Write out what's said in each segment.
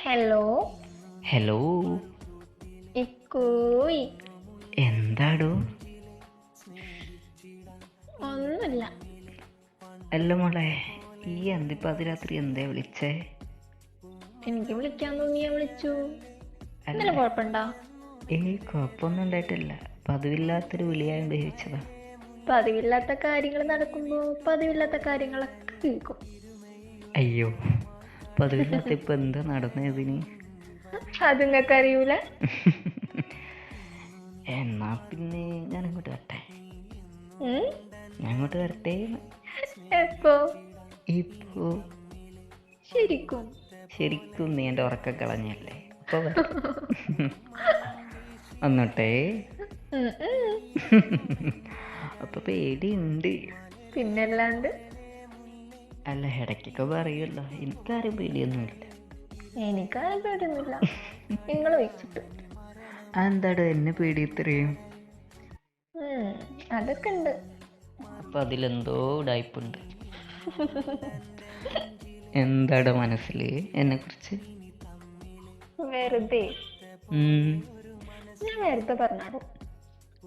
Hello. Hello. ഇക്കോയ്. എന്താടോ? ഒന്നുമില്ല. അല്ല മോളെ, ഈ അന്തിപ്പാതിരാത്രി എന്തേ വിളിച്ചേ? എനിക്ക് വിളിക്കാൻ തോന്നിയാ വിളിച്ചു. എന്തെങ്കിലും കുഴപ്പമുണ്ടോ? കുഴപ്പമൊന്നും ഉണ്ടായിട്ടില്ല. പതിവില്ലാത്തൊരു വിളിയായോണ്ട് ചോദിച്ചതാ. പതിവില്ലാത്ത കാര്യങ്ങൾ നടക്കുമ്പോ പതിവില്ലാത്ത കാര്യങ്ങളൊക്കെ കേൾക്കും. അയ്യോ, പതിവില്ലാത്ത ഇപ്പൊ എന്താ നടന്നതിന്? അത് നിങ്ങൾക്ക് അറിയൂല. എന്നാ പിന്നെ ഞാൻ അങ്ങോട്ട് വരട്ടെ. ഞാൻ അങ്ങോട്ട് വരട്ടെ. എപ്പോ? ഇപ്പോ. ശരിക്കും നീ എൻ്റെ ഉറക്കം കളഞ്ഞല്ലേ? അപ്പൊ വന്നോട്ടെ. അപ്പൊ പേടിയുണ്ട്. പിന്നല്ലാണ്ട്. അല്ല, ഇടയ്ക്കൊക്കെ പറയുമല്ലോ. എനിക്കാരും പേടിയൊന്നുമില്ല. എനിക്കാരും പേടിയൊന്നുമില്ല. നിങ്ങൾ വെച്ചിട്ട് എന്താടോ എന്നെ പേടി ഇത്രയും? അതൊക്കെ ഉണ്ട്. അപ്പൊ അതിലെന്തോ ഉടായിപ്പുണ്ട്. എന്താടോ മനസ്സില് എന്നെ കുറിച്ച്? വെറുതെ ഞാൻ നേരത്തെ പറഞ്ഞാടോ.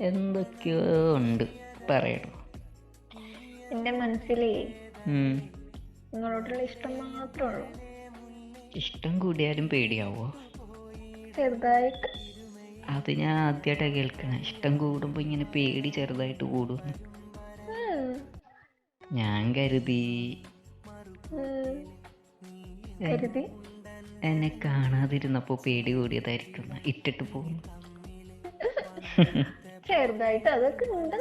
എന്തൊക്കെയോ ഉണ്ട്, പറയണോ? എന്റെ മനസ്സിലേ നിങ്ങളോടുള്ള ഇഷ്ടം മാത്രമേ ഉള്ളൂ. ഇഷ്ടം കൂടിയാലും പേടിയാവോ? ചെറുതായിട്ട്. അത് ഞാൻ ആദ്യമായിട്ടാണ് കേൾക്കണേ. ഇഷ്ടം കൂടുമ്പോ ഇങ്ങനെ പേടി ചെറുതായിട്ട് കൂടുന്നു. ഞാൻ കരുതി എന്നെ കാണാതിരുന്നപ്പോ പേടി കൂടിയതായിരിക്കും, ഇട്ടിട്ട് പോകുന്നു. ചെറുതായിട്ട് അതൊക്കെ ഉണ്ട്.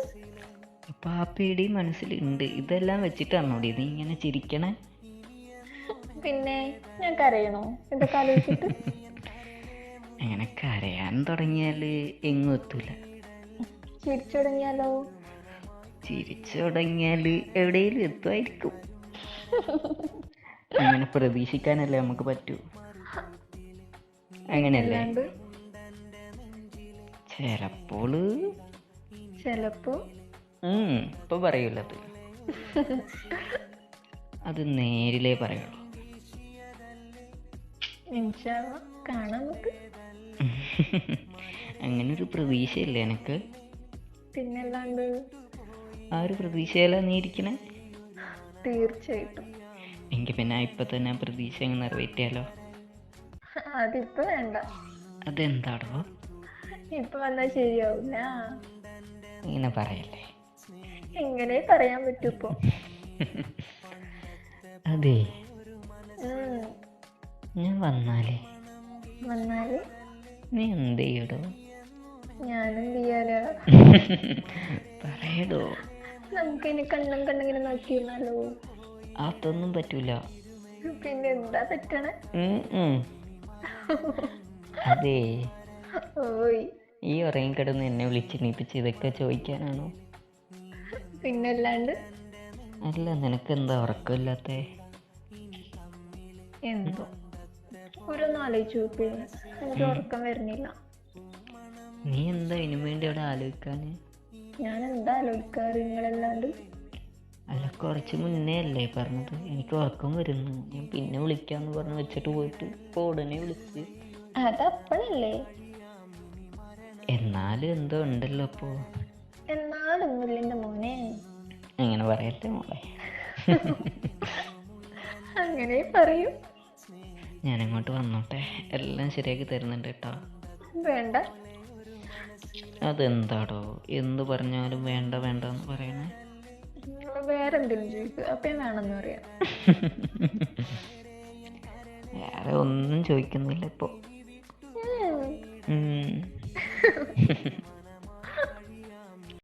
അപ്പൊ ആ പേടി മനസ്സിലുണ്ട്. ഇതെല്ലാം വെച്ചിട്ടാണോടി നീ ഇങ്ങനെ ചിരിക്കണേ? പിന്നെ ഞാൻ കരയണോ ഇതൊക്കെ ആലോചിച്ചിട്ട്? അങ്ങനെ കരയാൻ തുടങ്ങിയാല് എങ്ങും എത്തൂല. ചിരിച്ചു തുടങ്ങിയാലോ? ചിരിച്ചു തുടങ്ങിയാല് എവിടെയെങ്കിലും എത്തുമായിരിക്കും. അങ്ങനെ പ്രതീക്ഷിക്കാനല്ലേ നമുക്ക് പറ്റൂ. അങ്ങനെയല്ലേ? ചിലപ്പോ ഇപ്പൊ പറയൂല. അത് നേരിലേ പറയുള്ളൂ. കാണാം നമുക്ക്. അങ്ങനൊരു പ്രതീക്ഷയില്ലേ എനക്ക്? പിന്നല്ലാണ്ട്. ആ ഒരു പ്രതീക്ഷയിലാ നീ ഇരിക്കണേ? തീർച്ചയായിട്ടും. എങ്കിൽ പിന്നെ ഇപ്പൊ തന്നെ പ്രതീക്ഷ നിറവേറ്റിയാലോ? അതിപ്പോ വേണ്ട. അതെന്താടോ? ഇപ്പൊ വന്നാൽ ശരിയാവില്ല. ഇങ്ങനെ പറയല്ലേ. എങ്ങനെ പറയാൻ പറ്റൂ ഇപ്പൊ? അതെ, ഞാൻ വന്നാലേ നീ എന്ത് ചെയ്യടോ? ഞാനെന്ത് ചെയ്യാലോ? പറയടോ. നമുക്കിനി കണ്ണിങ്ങനെ നോക്കിയിരുന്നാലോ? അതൊന്നും പറ്റൂല. പിന്നെ എന്താ പറ്റണേ? അതെ, ഓയ്, ഈ ഉറങ്ങിക്കിടന്ന് എന്നെ വിളിച്ചെണീപ്പിച്ച് ഇതൊക്കെ ചോദിക്കാനാണോ? പിന്നല്ലാണ്ട്. അല്ല, നിനക്ക് എന്താ ഉറക്കമില്ലാത്തേ? എന്തോ ഓരോന്നും ആലോചിച്ചു നോക്ക്. എനിക്ക് ഉറക്കം വരുന്നില്ല. നീ എന്താ ഇതിനു വേണ്ടി അവിടെ ആലോചിക്കാന്? ഞാൻ എന്താ ആലോചിക്കാറ് നിങ്ങളല്ലാണ്ട്? അല്ല, കുറച്ച് മുന്നേ അല്ലേ പറഞ്ഞത് എനിക്ക് ഉറക്കം വരുന്നു, ഞാൻ പിന്നെ വിളിക്കാന്ന് പറഞ്ഞ് വെച്ചിട്ട് പോയിട്ട് ഇപ്പൊ ഉടനെ വിളിച്ച്. അതപ്പോഴല്ലേ. എന്നാലും എന്തോ ഉണ്ടല്ലോ അപ്പോ. എന്നാലൊന്നുമില്ല എൻ്റെ മോനെ. അങ്ങനെ പറയട്ടെ മോളെ. അങ്ങനെ പറയൂ. ഞാൻ അങ്ങോട്ട് വന്നോട്ടെ, എല്ലാം ശരിയാക്കി തരുന്നുണ്ട് കേട്ടോ. വേണ്ട. അതെന്താടോ എന്ത് പറഞ്ഞാലും വേണ്ട വേണ്ട എന്ന് പറയണേ? വേറെ എന്തെങ്കിലും ചോദിക്കുക, അപ്പൊ വേണമെന്ന് പറയാം. വേറെ ഒന്നും ചോദിക്കുന്നില്ല ഇപ്പൊ.